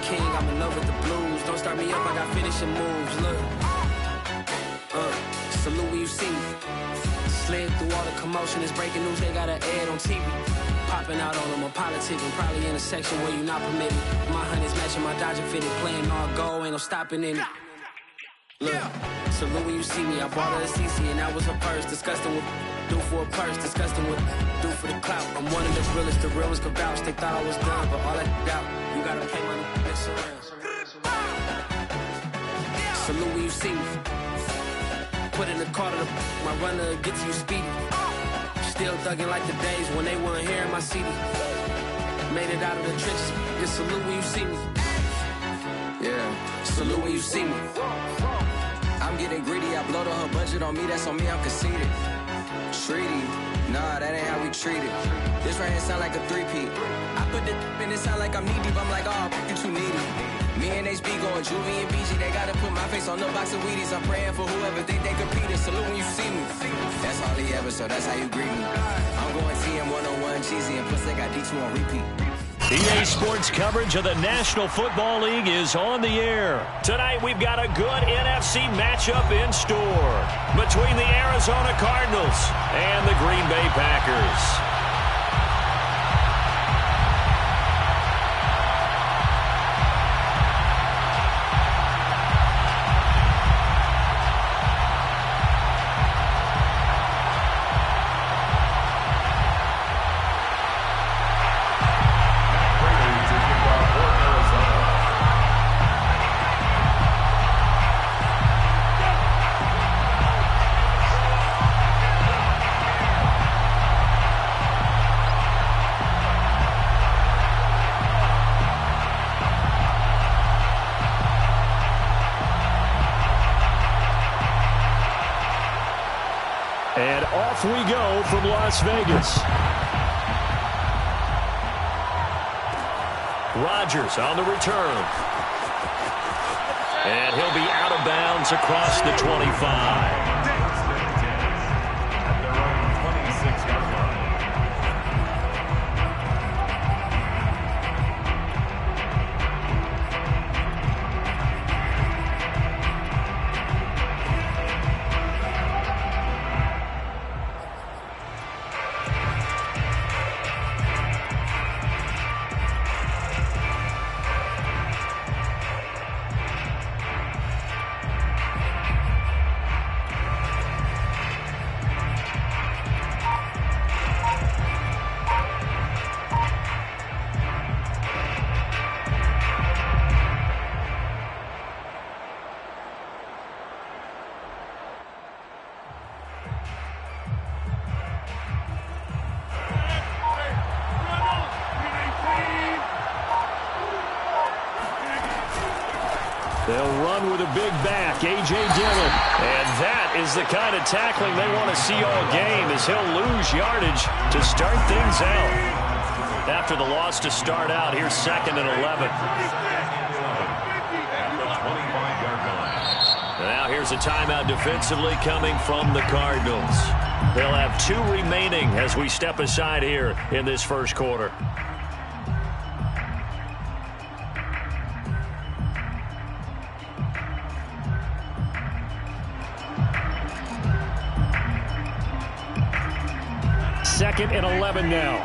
king, I'm in love with the blues. Don't start me up, I got finishing moves. Look, salute when you see me. Slid through all the commotion, it's breaking news, they got an ad on TV. Popping out on them, I'm politicking, probably in a section where you not permitted. My honey's matching my Dodger fitted, playing all gold, ain't no stopping in it. Look, salute when you see me, I bought her a CC and that was her purse. Disgusting with do for a purse, disgusting with do for the clout. I'm one of the realest, the real ones could vouch. They thought I was done, but all that doubt, you gotta pay my next around. Salute when you see me. Put in the car to my runner, get to you speedy. Still thugging like the days when they weren't here in my city. Made it out of the trenches, just salute when you see me. Yeah, salute when you see me. I'm getting greedy, I blowed up her budget on me, that's on me, I'm conceited. Treaty, nah, that ain't how we treat it. This right here sound like a three-peat. I put the in it sound like I'm knee-deep, I'm like, oh, you too needy. Me and HB going Juvie and BG, they gotta put my face on the box of Wheaties. I'm praying for whoever think they competing. Salute when you see me. That's all he ever, so that's how you greet me. I'm going TM 101 cheesy, and plus they got D2 on repeat. EA Sports coverage of the National Football League is on the air. Tonight we've got a good NFC matchup in store between the Arizona Cardinals and the Green Bay Packers. And off we go from Las Vegas. Rodgers on the return. And he'll be out of bounds across the 25. They'll run with a big back, A.J. Dillon. And that is the kind of tackling they want to see all game, as he'll lose yardage to start things out. After the loss to start out, here's 2nd and 11. Now here's a timeout defensively coming from the Cardinals. They'll have 2 remaining as we step aside here in this first quarter. Second and 11 now.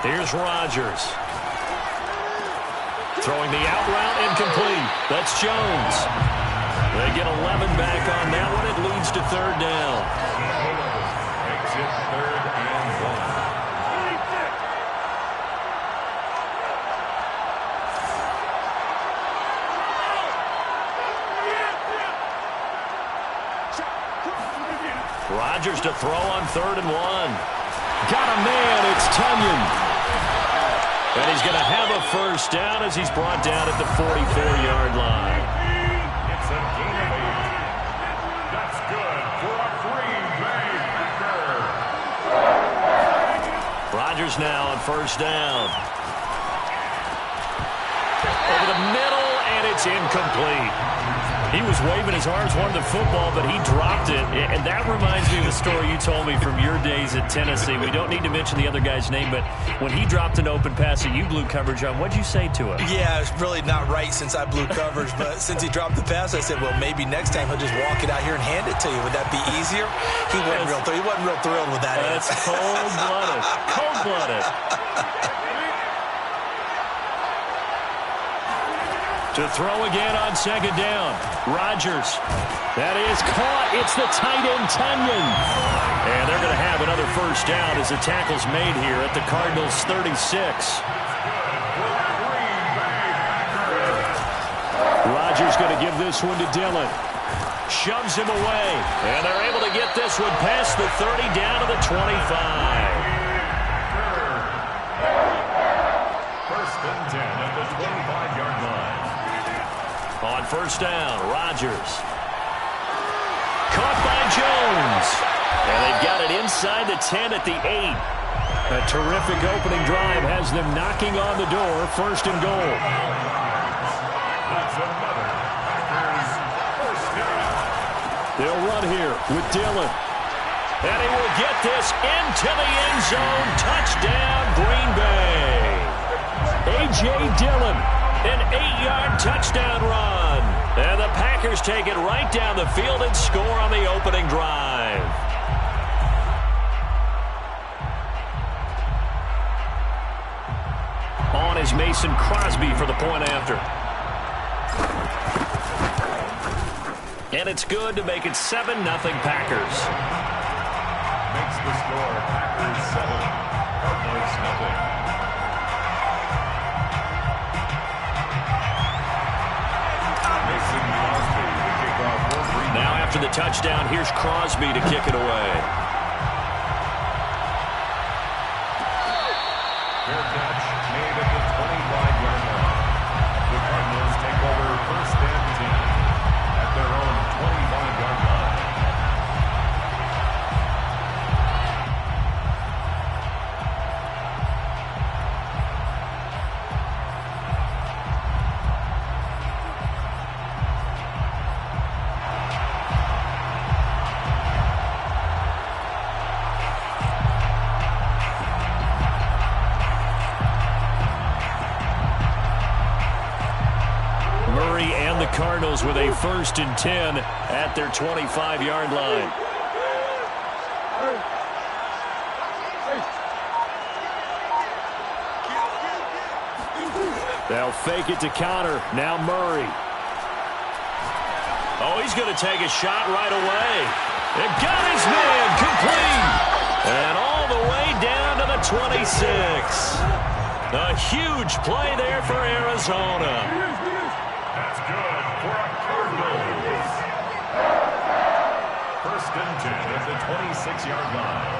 Here's Rodgers. Throwing the out route incomplete. That's Jones. They get 11 back on that one. It leads to 3rd down. Makes it 3rd and 1. Rodgers to throw on 3rd and 1. Got a man, it's Tunyon. And he's going to have a first down as he's brought down at the 44-yard line. It's a gain of 8. That's good for a Green Bay Packer. Rodgers now on 1st down. Over the middle, and it's incomplete. He was waving his arms, wanted the football, but he dropped it. And that reminds me of the story you told me from your days at Tennessee. We don't need to mention the other guy's name, but when he dropped an open pass that you blew coverage on, what'd you say to him? Yeah, it's really not right since I blew coverage, but since he dropped the pass, I said, well, maybe next time he'll just walk it out here and hand it to you. Would that be easier? He wasn't real thrilled with that. That's cold-blooded. Cold-blooded. To throw again on second down. Rodgers. That is caught. It's the tight end, Tunyon. And they're going to have another first down as the tackle's made here at the Cardinals' 36. Rodgers going to give this one to Dillon. Shoves him away. And they're able to get this one past the 30 down to the 25. First and 10 at the 25-yard line. On first down, Rodgers. Caught by Jones. And they've got it inside the 10 at the 8. A terrific opening drive has them knocking on the door. First and goal. That's another Packers first down. They'll run here with Dillon. And he will get this into the end zone. Touchdown, Green Bay. A.J. Dillon. An 8-yard touchdown run. And the Packers take it right down the field and score on the opening drive. On is Mason Crosby for the point after. And it's good to make it 7-0 Packers. Makes the score Packers 7, Cardinals 0. Now after the touchdown, here's Crosby to kick it away. Fair catch made at the 25-yard line. The Cardinals take over first and 10 at their own 25-yard line. Cardinals with a first and 10 at their 25-yard line. They'll fake it to counter. Now Murray. Oh, he's going to take a shot right away. And got his man complete. And all the way down to the 26. A huge play there for Arizona. That's good for a Cardinals. First and 10 at the 26-yard line.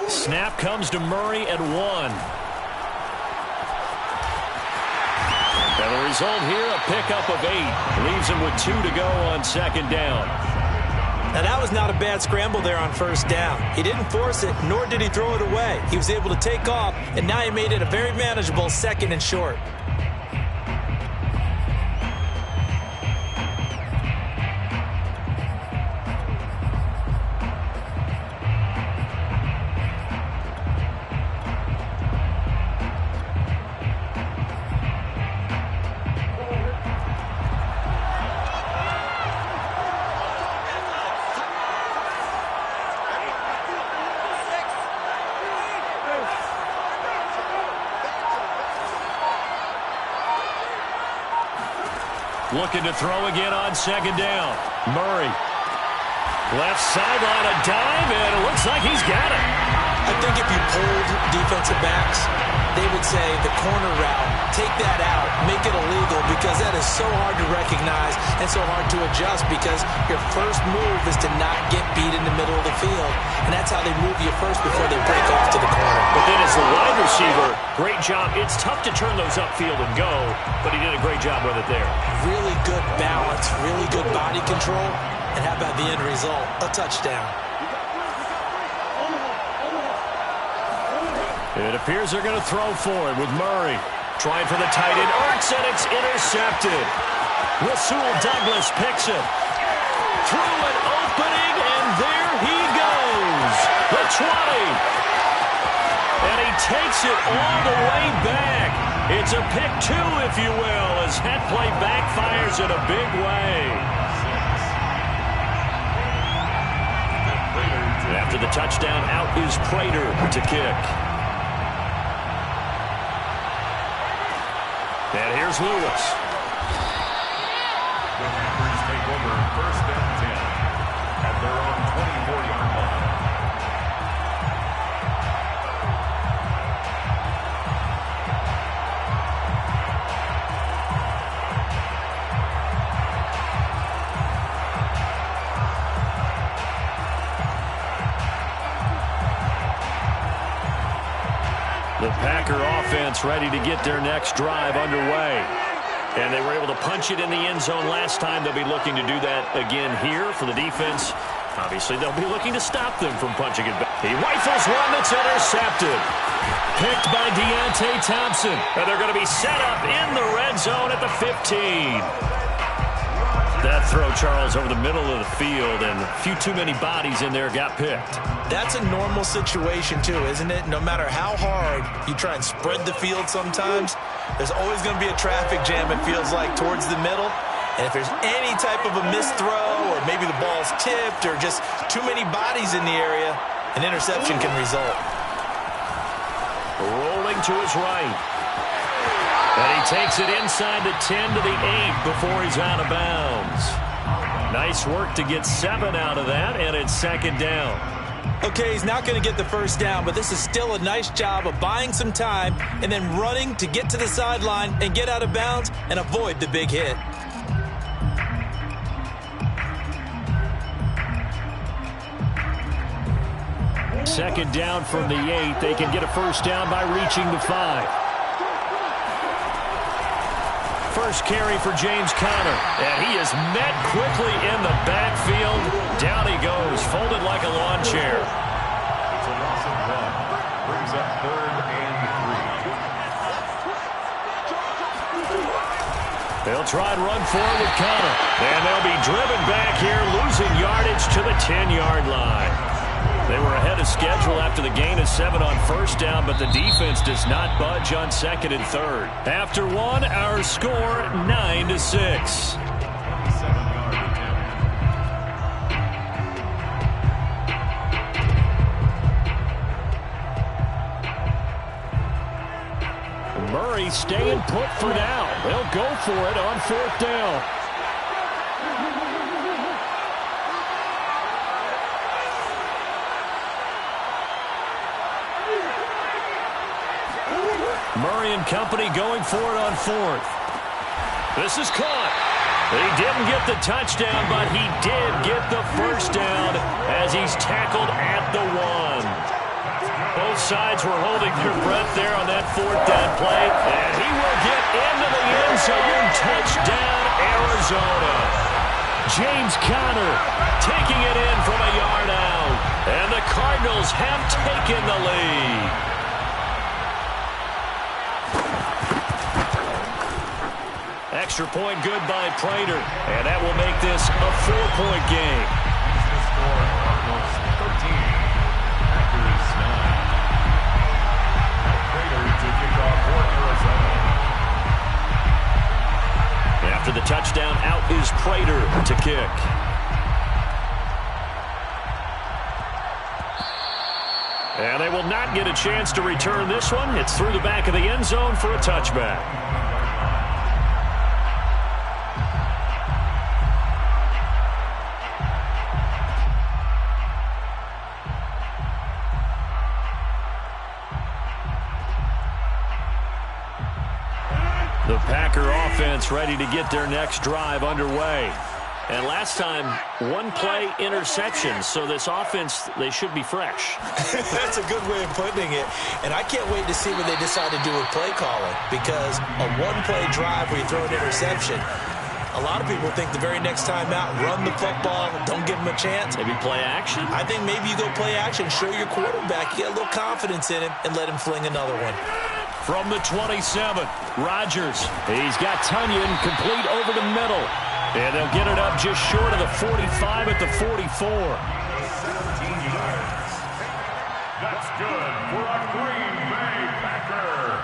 Snap comes to Murray at 1. And the result here, a pickup of 8. Leaves him with 2 to go on second down. Now, that was not a bad scramble there on first down. He didn't force it, nor did he throw it away. He was able to take off, and now he made it a very manageable second and short. Looking to throw again on second down. Murray. Left sideline, a dive, and it looks like he's got it. I think if you pulled defensive backs, they would say the corner route, take that out, make it illegal, because that is so hard to recognize and so hard to adjust, because your first move is to not get beat in the middle of the field. And that's how they move you first before they break off to the corner. But then as the wide receiver, great job. It's tough to turn those upfield and go, but he did a great job with it there. Really good balance, really good body control, and how about the end result? A touchdown. It appears they're going to throw for it with Murray. Trying for the tight end. Ertz, and it's intercepted. Rasul Douglas picks it. Through an opening, and there he goes. The 20. And he takes it all the way back. It's a pick 2, if you will, as that play backfires in a big way. After the touchdown, out is Prater to kick. And here's Lewis. The Packers take over 1st and 10 at their own 24-yard line. The Packer offense ready to get their next drive underway. And they were able to punch it in the end zone last time. They'll be looking to do that again here for the defense. Obviously, they'll be looking to stop them from punching it back. He rifles one that's intercepted. Picked by Deontay Thompson. And they're going to be set up in the red zone at the 15. That throw, Charles, over the middle of the field, and a few too many bodies in there got picked. That's a normal situation, too, isn't it? No matter how hard you try and spread the field sometimes, there's always going to be a traffic jam, it feels like, towards the middle. And if there's any type of a missed throw, or maybe the ball's tipped, or just too many bodies in the area, an interception can result. Rolling to his right. And he takes it inside the 10 to the 8 before he's out of bounds. Nice work to get 7 out of that, and it's 2nd down. Okay, he's not going to get the 1st down, but this is still a nice job of buying some time and then running to get to the sideline and get out of bounds and avoid the big hit. Second down from the 8. They can get a 1st down by reaching the 5. First carry for James Conner, and he is met quickly in the backfield. Down he goes, folded like a lawn chair. It's a loss of 1. Brings up 3rd and 3. They'll try and run forward with Conner, and they'll be driven back here, losing yardage to the 10-yard line. They were ahead of schedule after the gain of 7 on 1st down, but the defense does not budge on 2nd and 3rd. After 1, our score 9-6. Murray staying put for now. They'll go for it on 4th down. Murray and company going for it on 4th. This is caught. He didn't get the touchdown, but he did get the 1st down as he's tackled at the 1. Both sides were holding their breath there on that 4th down play, and he will get into the end zone. Touchdown, Arizona. James Conner taking it in from a yard out, and the Cardinals have taken the lead. Extra point good by Prater, and that will make this a 4-point game. The score, Cardinals 13, Packers 9. Prater to kick off for Arizona. After the touchdown, out is Prater to kick. And they will not get a chance to return this one. It's through the back of the end zone for a touchback. The Packer offense ready to get their next drive underway. And last time, 1-play interception, so this offense, they should be fresh. That's a good way of putting it. And I can't wait to see what they decide to do with play calling, because a 1-play drive where you throw an interception, A lot of people think the very next time out, run the football, don't give him a chance. Maybe play action? I think maybe you go play action, show your quarterback, get a little confidence in him, and let him fling another one. From the 27, Rodgers. He's got Tunyon complete over the middle. And they'll get it up just short of the 45 at the 44. 17 yards. That's good for a Green Bay Packer.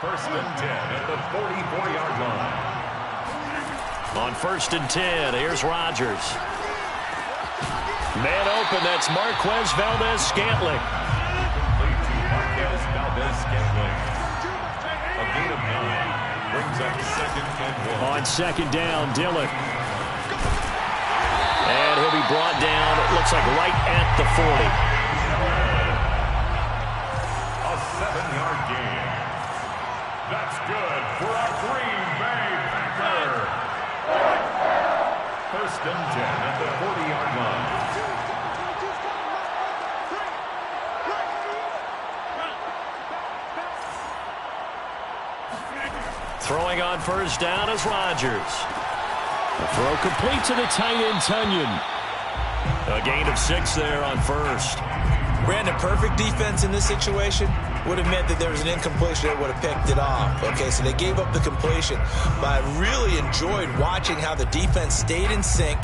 First and 10 at the 44-yard line. On first and 10, here's Rodgers. Man open, that's Marquez Valdez-Scantling. Complete to Marquez Valdez-Scantling. A gain of 9. Brings up second and 1. On second down, Dillon. And he'll be brought down, it looks like right at the 40. A 7-yard gain. That's good for a Green Bay Packer. First and 10 at the 40-yard line. Throwing on first down is Rodgers. A throw complete to the tight end, Tunyon. A gain of 6 there on first. Brandon, perfect defense in this situation would have meant that there was an incompletion that would have picked it off. Okay, so they gave up the completion. But I really enjoyed watching how the defense stayed in sync,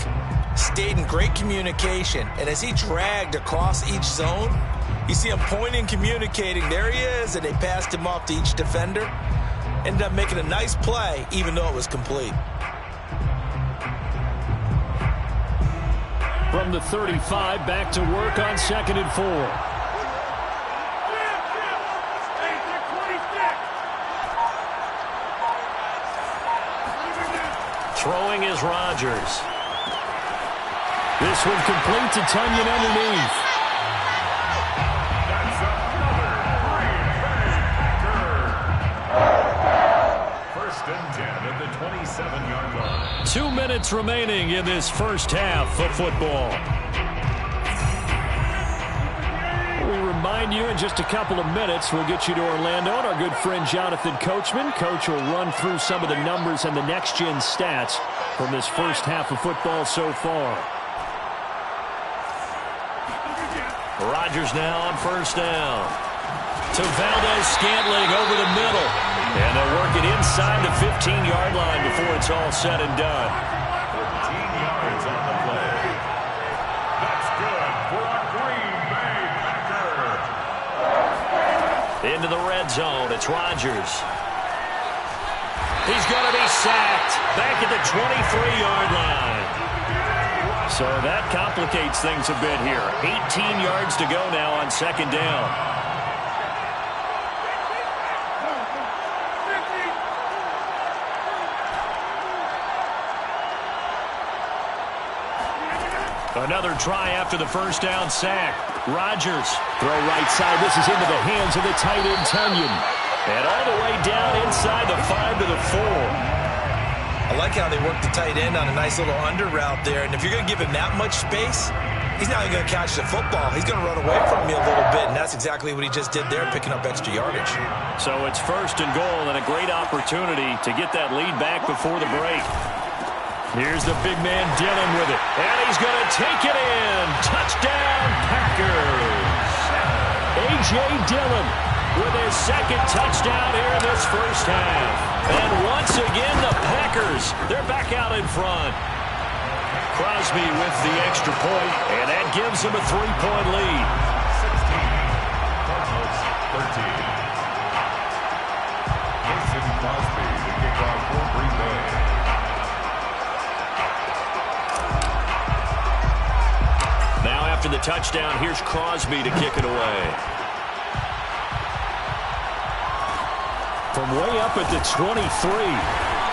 stayed in great communication. And as he dragged across each zone, you see him pointing, communicating. There he is, and they passed him off to each defender. Ended up making a nice play, even though it was complete. From the 35, back to work on second and 4. Throwing is Rodgers. This one complete to Tunyon underneath. That's another Green Bay Packer. First and 10 at the 27-yard line. 2 minutes remaining in this first half of football. We remind you in just a couple of minutes we'll get you to Orlando and our good friend Jonathan Coachman. Coach will run through some of the numbers and the next-gen stats from this first half of football so far. Rodgers now on first down. To Valdez-Scantling over the middle. And they'll work it inside the 15-yard line before it's all said and done. 15 yards on the play. That's good for a Green Bay Packer. Into the red zone, it's Rodgers. He's going to be sacked back at the 23-yard line. So that complicates things a bit here. 18 yards to go now on second down. Another try after the first down sack. Rodgers, throw right side. This is into the hands of the tight end, Tunyon. And all the way down inside the 5 to the 4. I like how they work the tight end on a nice little under route there. And if you're going to give him that much space, he's not even going to catch the football. He's going to run away from you a little bit, and that's exactly what he just did there, picking up extra yardage. So it's first and goal and a great opportunity to get that lead back before the break. Here's the big man Dillon with it. And he's going to take it in. Touchdown, Packers. A.J. Dillon with his second touchdown here in this first half. And once again, the Packers, they're back out in front. Crosby with the extra point, and that gives them a 3-point lead. 16. Cardinals 13. Mason Crosby to kick off for Green Bay. Now after the touchdown, here's Crosby to kick it away. From way up at the 23.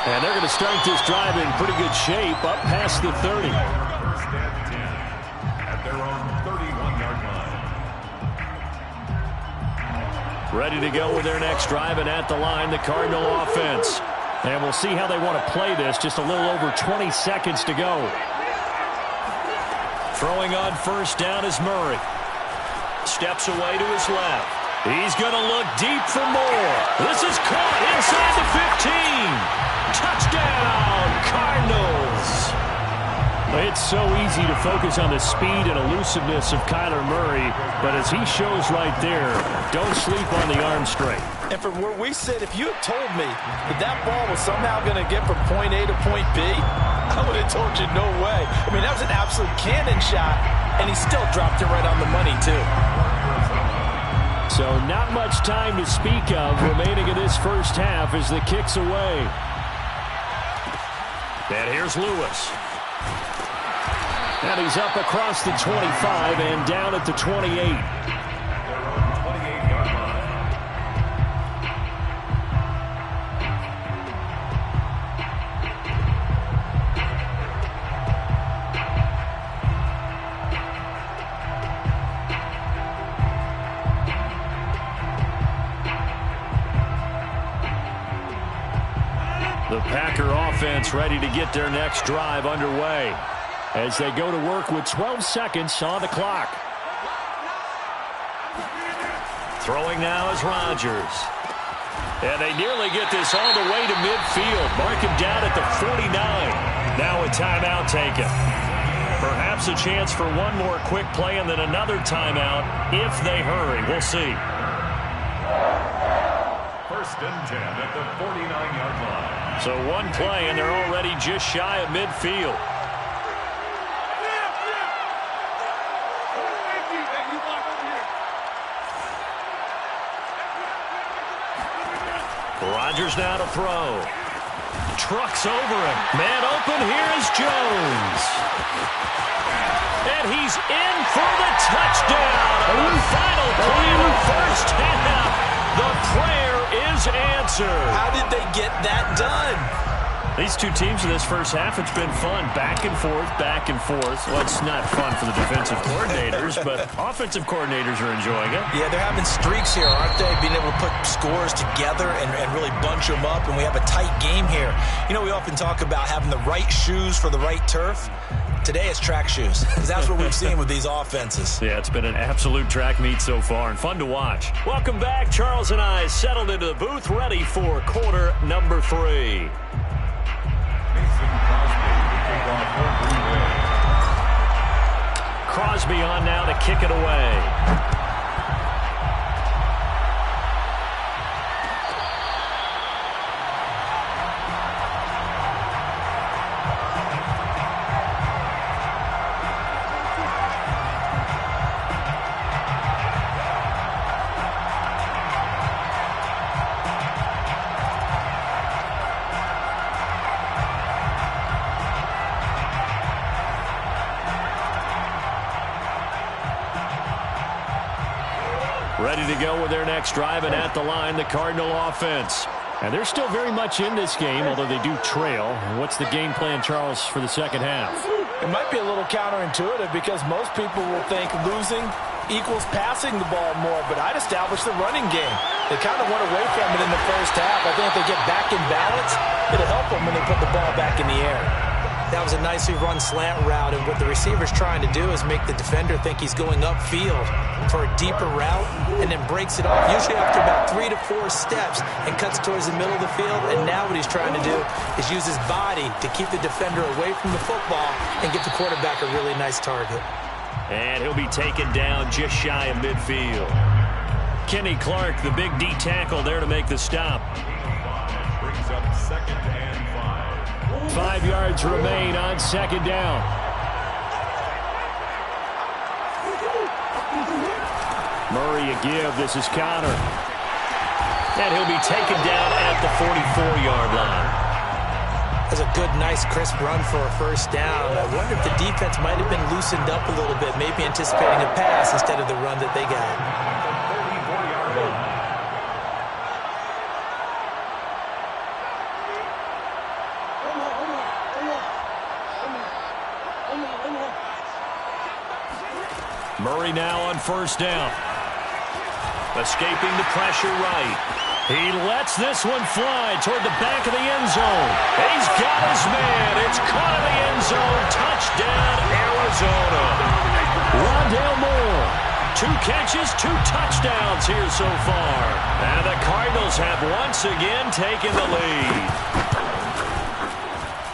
And they're going to start this drive in pretty good shape up past the 30. First and 10 at their own 31-yard line. Ready to go with their next drive, and at the line, the Cardinal offense. And we'll see how they want to play this. Just a little over 20 seconds to go. Throwing on first down is Murray. Steps away to his left. He's going to look deep for more. This is caught inside the 15. Touchdown, Cardinals! It's so easy to focus on the speed and elusiveness of Kyler Murray, but as he shows right there, don't sleep on the arm strength. And from where we sit, if you had told me that ball was somehow going to get from point A to point B, I would have told you no way. I mean, that was an absolute cannon shot, and he still dropped it right on the money, too. So not much time to speak of remaining in this first half as the kick's away. And here's Lewis. And he's up across the 25 and down at the 28. The Packer offense ready to get their next drive underway as they go to work with 12 seconds on the clock. Throwing now is Rodgers. And they nearly get this all the way to midfield. Mark him down at the 49. Now a timeout taken. Perhaps a chance for one more quick play and then another timeout if they hurry. We'll see. First and 10 at the 49-yard line. So one play, and they're already just shy of midfield. Rodgers now to throw. Trucks over him. Man open, here is Jones. And he's in for the touchdown. On the final play of the first half. The prayer is answered. How did they get that done? These two teams in this first half, it's been fun. Back and forth, back and forth. Well, it's not fun for the defensive coordinators, but offensive coordinators are enjoying it. Yeah, they're having streaks here, aren't they? Being able to put scores together and really bunch them up, and we have a tight game here. You know, we often talk about having the right shoes for the right turf. Today it's track shoes, because that's what we've seen with these offenses. Yeah, it's been an absolute track meet so far and fun to watch. Welcome back. Charles and I settled into the booth, ready for quarter number 3. Crosby on now to kick it away. Ready to go with their next drive, and at the line, the Cardinal offense. And they're still very much in this game, although they do trail. What's the game plan, Charles, for the second half? It might be a little counterintuitive because most people will think losing equals passing the ball more, but I'd establish the running game. They kind of went away from it in the first half. I think if they get back in balance, it'll help them when they put the ball back in the air. That was a nicely run slant route, and what the receiver's trying to do is make the defender think he's going upfield for a deeper route and then breaks it off, usually after about 3 to 4 steps, and cuts towards the middle of the field. And now what he's trying to do is use his body to keep the defender away from the football and give the quarterback a really nice target. And he'll be taken down just shy of midfield. Kenny Clark, the big D tackle there to make the stop. Brings up second and 5. 5 yards remain on second down. Murray a give. This is Connor. And he'll be taken down at the 44-yard line. That's a good, nice, crisp run for a first down. I wonder if the defense might have been loosened up a little bit, maybe anticipating a pass instead of the run that they got. 34-yard line. Murray now on first down. Escaping the pressure right. He lets this one fly toward the back of the end zone. He's got his man. It's caught in the end zone. Touchdown, Arizona. Rondale Moore. 2 catches, 2 touchdowns here so far. And the Cardinals have once again taken the lead.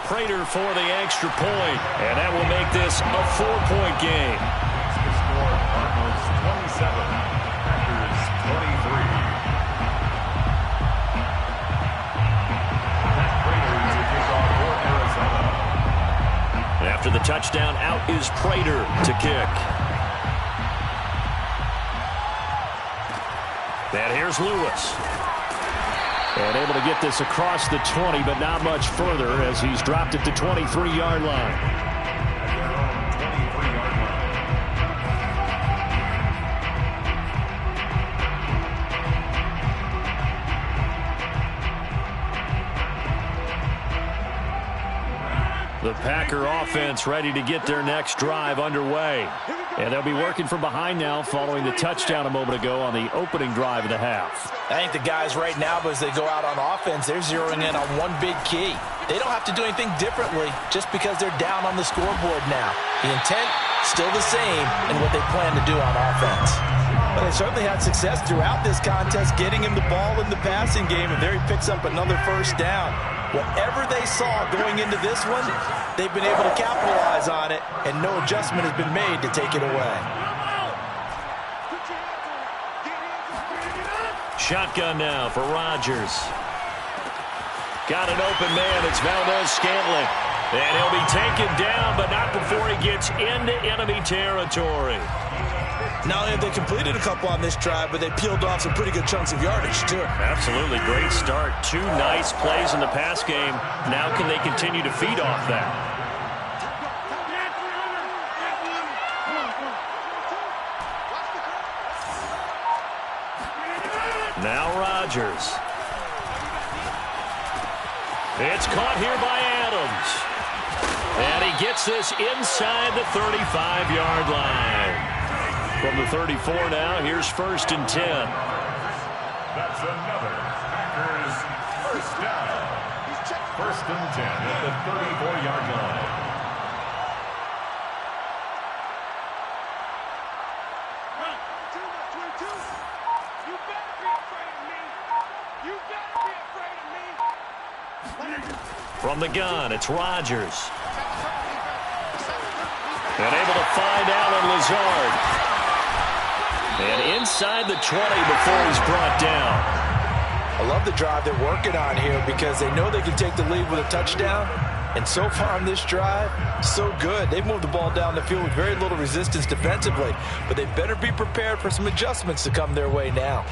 Prater for the extra point, and that will make this a 4-point game. The score, Cardinals 27, Packers 23. Matt Prater to kick off for Arizona. After the touchdown, out is Prater to kick. And here's Lewis. And able to get this across the 20, but not much further as he's dropped it to 23-yard line. At their own 23-yard line. The Packer offense ready to get their next drive underway. And they'll be working from behind now following the touchdown a moment ago on the opening drive of the half. I think the guys right now, as they go out on offense, they're zeroing in on one big key. They don't have to do anything differently just because they're down on the scoreboard now. The intent, still the same in what they plan to do on offense. But they certainly had success throughout this contest, getting him the ball in the passing game, and there he picks up another first down. Whatever they saw going into this one, they've been able to capitalize on it, and no adjustment has been made to take it away. Shotgun now for Rodgers. Got an open man. It's Valdez-Scantling. And he'll be taken down, but not before he gets into enemy territory. Not only have they completed a couple on this drive, but they peeled off some pretty good chunks of yardage, too. Absolutely. Great start. 2 nice plays in the pass game. Now can they continue to feed off that? Now Rodgers. It's caught here by Adams. And he gets this inside the 35-yard line. From the 34 now, here's 1st and 10. That's another Packers first down. 1st and 10 at the 34-yard line. You better be afraid of me. You better be afraid of me. From the gun, it's Rodgers. And able to find Allen Lazard. And inside the 20 before he's brought down. I love the drive they're working on here because they know they can take the lead with a touchdown. And so far on this drive, so good. They've moved the ball down the field with very little resistance defensively. But they better be prepared for some adjustments to come their way now.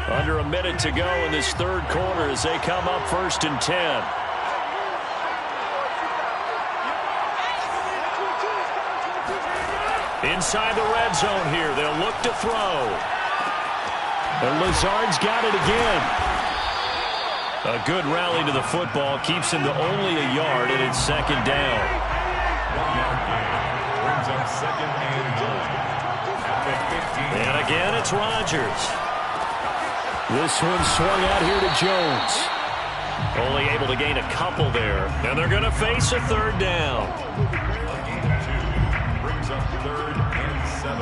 Under a minute to go in this 3rd quarter as they come up 1st and 10. Inside the red zone here. They'll look to throw. And Lazard's got it again. A good rally to the football. Keeps him to only a yard, and it's 2nd down. 1-yard gain. Brings up 2nd and 9. At the 15. And again, it's Rodgers. This one swung out here to Jones. Only able to gain a couple there. And they're going to face a 3rd down. Up 3rd and 7.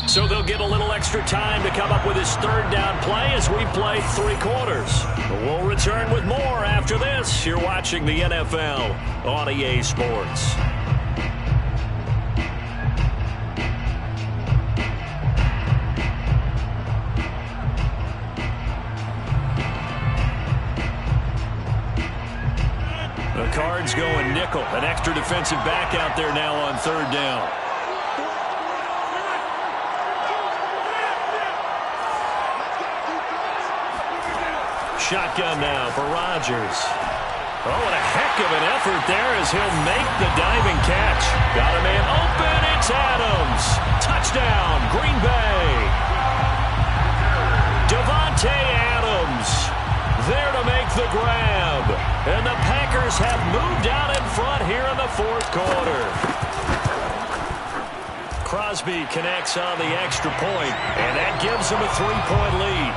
So they'll get a little extra time to come up with his 3rd down play as we play 3 quarters. We'll return with more after this. You're watching the NFL on EA Sports. The Cards going nickel. An extra defensive back out there now on 3rd down. Shotgun now for Rodgers. Oh, and a heck of an effort there as he'll make the diving catch. Got a man open. It's Adams. Touchdown, Green Bay. Devontae Adams there to make the grab. And the Packers have moved out in front here in the 4th quarter. Crosby connects on the extra point, and that gives him a 3-point lead.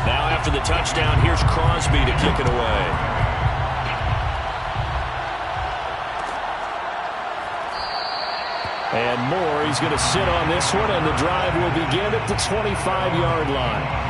Now after the touchdown, here's Crosby to kick it away. And more, he's going to sit on this one, and the drive will begin at the 25-yard line.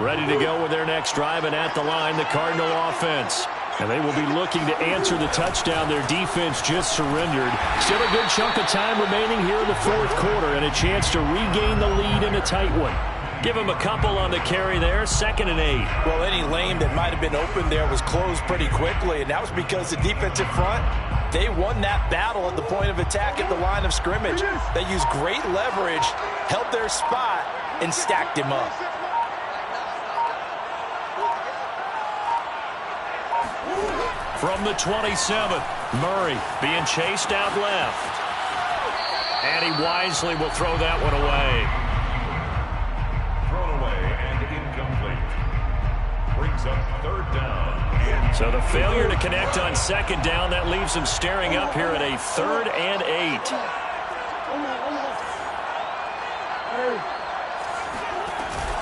Ready to go with their next drive, and at the line, the Cardinal offense. And they will be looking to answer the touchdown their defense just surrendered. Still a good chunk of time remaining here in the fourth quarter, and a chance to regain the lead in a tight one. Give them a couple on the carry there, 2nd and 8. Well, any lane that might have been open there was closed pretty quickly, and that was because the defensive front, they won that battle at the point of attack at the line of scrimmage. They used great leverage, held their spot, and stacked him up. From the 27th, Murray being chased out left. And he wisely will throw that one away. Thrown away and incomplete. Brings up 3rd down. So the failure to connect on 2nd down, that leaves him staring up here at a 3rd and 8.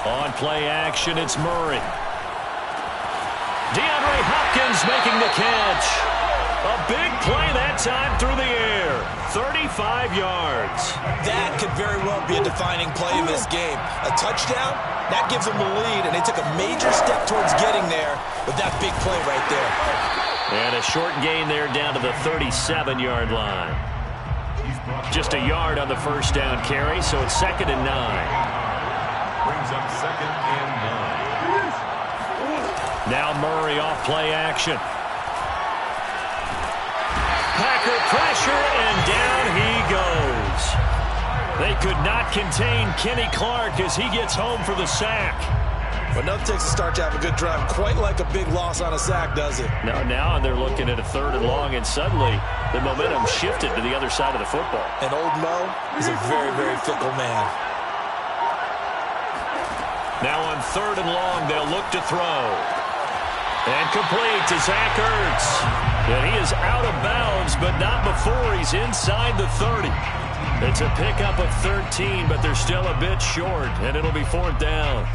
On play action, it's Murray. DeAndre Hopkins making the catch. A big play that time through the air. 35 yards. That could very well be a defining play in this game. A touchdown, that gives them the lead, and they took a major step towards getting there with that big play right there. And a short gain there down to the 37-yard line. Just a yard on the first down carry, so it's 2nd and 9. Brings up 2nd and 9. Now Murray off play action. Packer pressure, and down he goes. They could not contain Kenny Clark as he gets home for the sack. But nothing takes a start to have a good drive quite like a big loss on a sack, does it? No, now they're looking at a 3rd and long, and suddenly the momentum shifted to the other side of the football. And old Mo is a very, very fickle man. Now on 3rd and long, they'll look to throw. And complete to Zach Ertz. And he is out of bounds, but not before he's inside the 30. It's a pickup of 13, but they're still a bit short, and it'll be 4th down.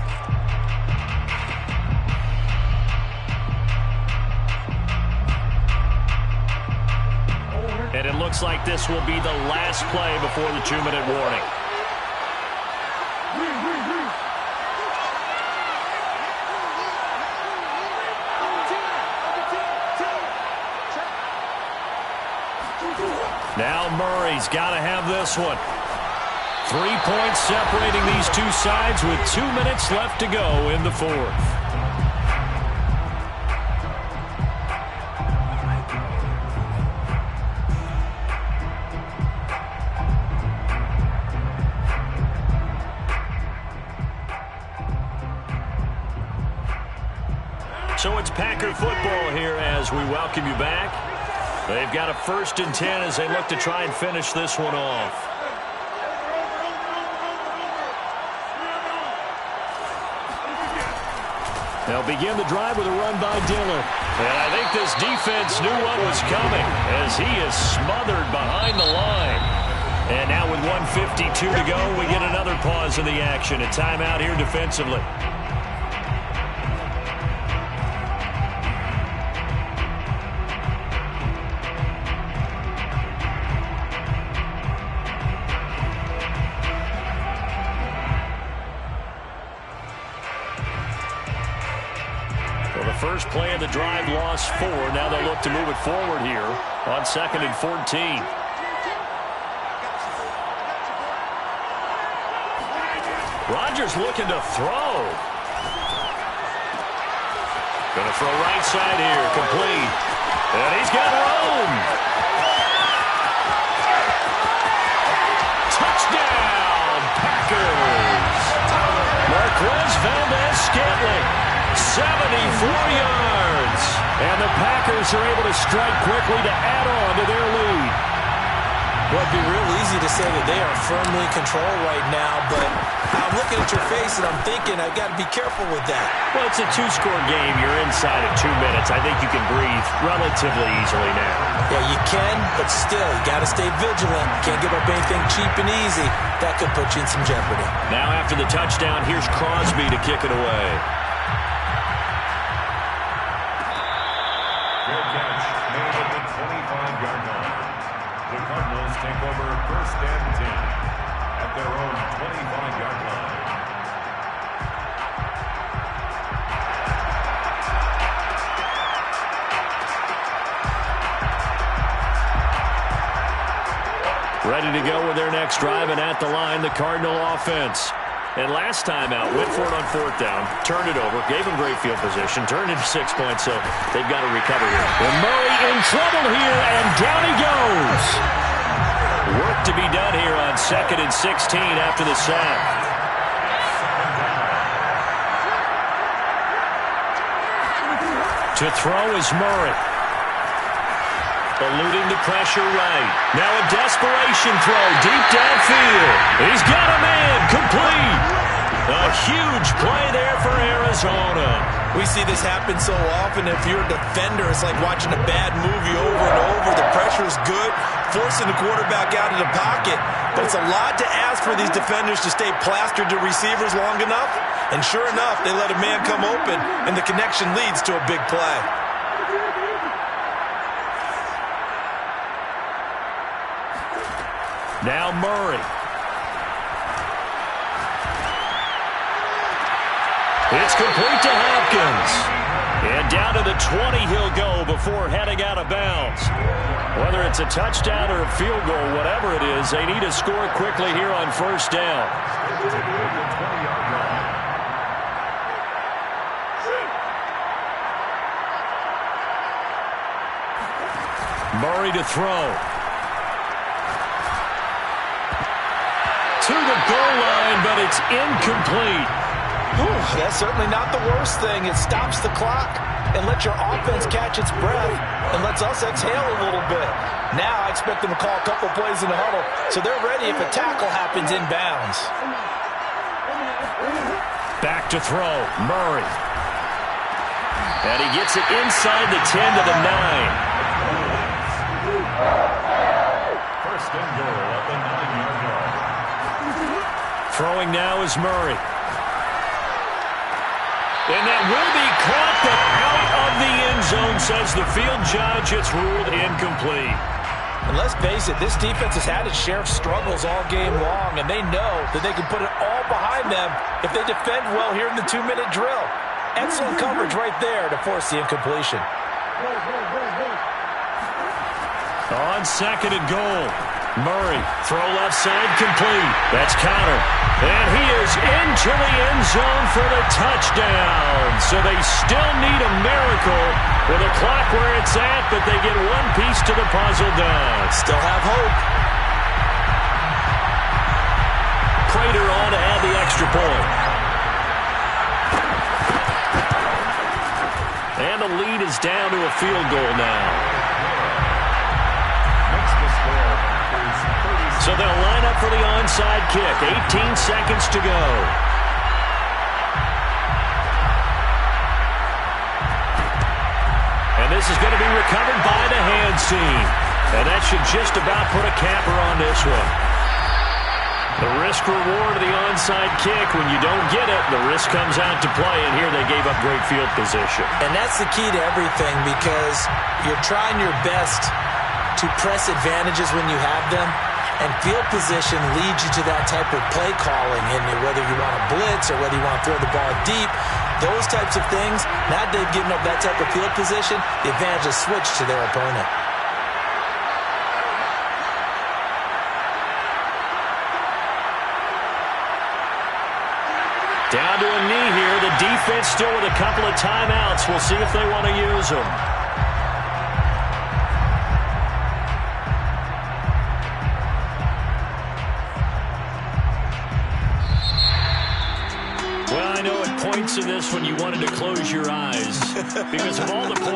And it looks like this will be the last play before the 2-minute warning. Now Murray's got to have this one. 3 points separating these two sides with 2 minutes left to go in the 4th. So it's Packer football here as we welcome you back. They've got a 1st and 10 as they look to try and finish this one off. They'll begin the drive with a run by Dillon. And I think this defense knew what was coming as he is smothered behind the line. And now with 1:52 to go, we get another pause in the action. A timeout here defensively. First play of the drive, lost 4. Now they'll look to move it forward here on 2nd and 14. Rodgers looking to throw. Going to throw right side here, complete. And he's got room. Touchdown, Packers. Marquez Valdez-Scantling. 74 yards. And the Packers are able to strike quickly to add on to their lead. Well, it'd be real easy to say that they are firmly in control right now, but I'm looking at your face and I'm thinking I've got to be careful with that. Well, it's a two-score game. You're inside of 2 minutes. I think you can breathe relatively easily now. Yeah, you can, but still, you got to stay vigilant. Can't give up anything cheap and easy. That could put you in some jeopardy. Now after the touchdown, here's Crosby to kick it away. Good catch made at the 25-yard line. The Cardinals take over first and 10 at their own 25-yard line. Ready to go with their next drive, and at the line, the Cardinal offense. And last time out, went for it on fourth down, turned it over, gave him great field position, turned into 6 points, so they've got to recover here. And Murray in trouble here, and down he goes. Work to be done here on 2nd and 16 after the sack. To throw is Murray. Eluding the pressure right. Now a desperation throw deep downfield. He's got a man complete. A huge play there for Arizona. We see this happen so often. If you're a defender, it's like watching a bad movie over and over. The pressure's good, forcing the quarterback out of the pocket. But it's a lot to ask for these defenders to stay plastered to receivers long enough. And sure enough, they let a man come open, and the connection leads to a big play. Now Murray. It's complete to Hopkins. And down to the 20 he'll go before heading out of bounds. Whether it's a touchdown or a field goal, whatever it is, they need to score quickly here on first down. Murray to throw. To the goal line, but it's incomplete. That's certainly not the worst thing. It stops the clock and lets your offense catch its breath and lets us exhale a little bit. Now I expect them to call a couple plays in the huddle so they're ready if a tackle happens inbounds. Back to throw, Murray. And he gets it inside the 10 to the 9. First and goal at the 9-yard line. Throwing now is Murray. And that will be caught, but out of the end zone, says the field judge. It's ruled incomplete. And let's face it, this defense has had its share of struggles all game long, and they know that they can put it all behind them if they defend well here in the 2-minute drill. Excellent coverage right there to force the incompletion. On 2nd and goal, Murray, throw left side, complete. That's counter. And he is into the end zone for the touchdown. So they still need a miracle with the clock where it's at, but they get one piece to the puzzle done. Still have hope. Prater on to add the extra point. And the lead is down to a field goal now. So they'll line up for the onside kick. 18 seconds to go. And this is going to be recovered by the hands team. And that should just about put a capper on this one. The risk-reward of the onside kick, when you don't get it, the risk comes out to play, and here they gave up great field position. And that's the key to everything, because you're trying your best to press advantages when you have them, and field position leads you to that type of play calling, and whether you want to blitz or whether you want to throw the ball deep, those types of things, now they've given up that type of field position, the advantage is switched to their opponent. Down to a knee here. The defense still with a couple of timeouts. We'll see if they want to use them. Well, I know at points in this when you wanted to close your eyes because of all the points.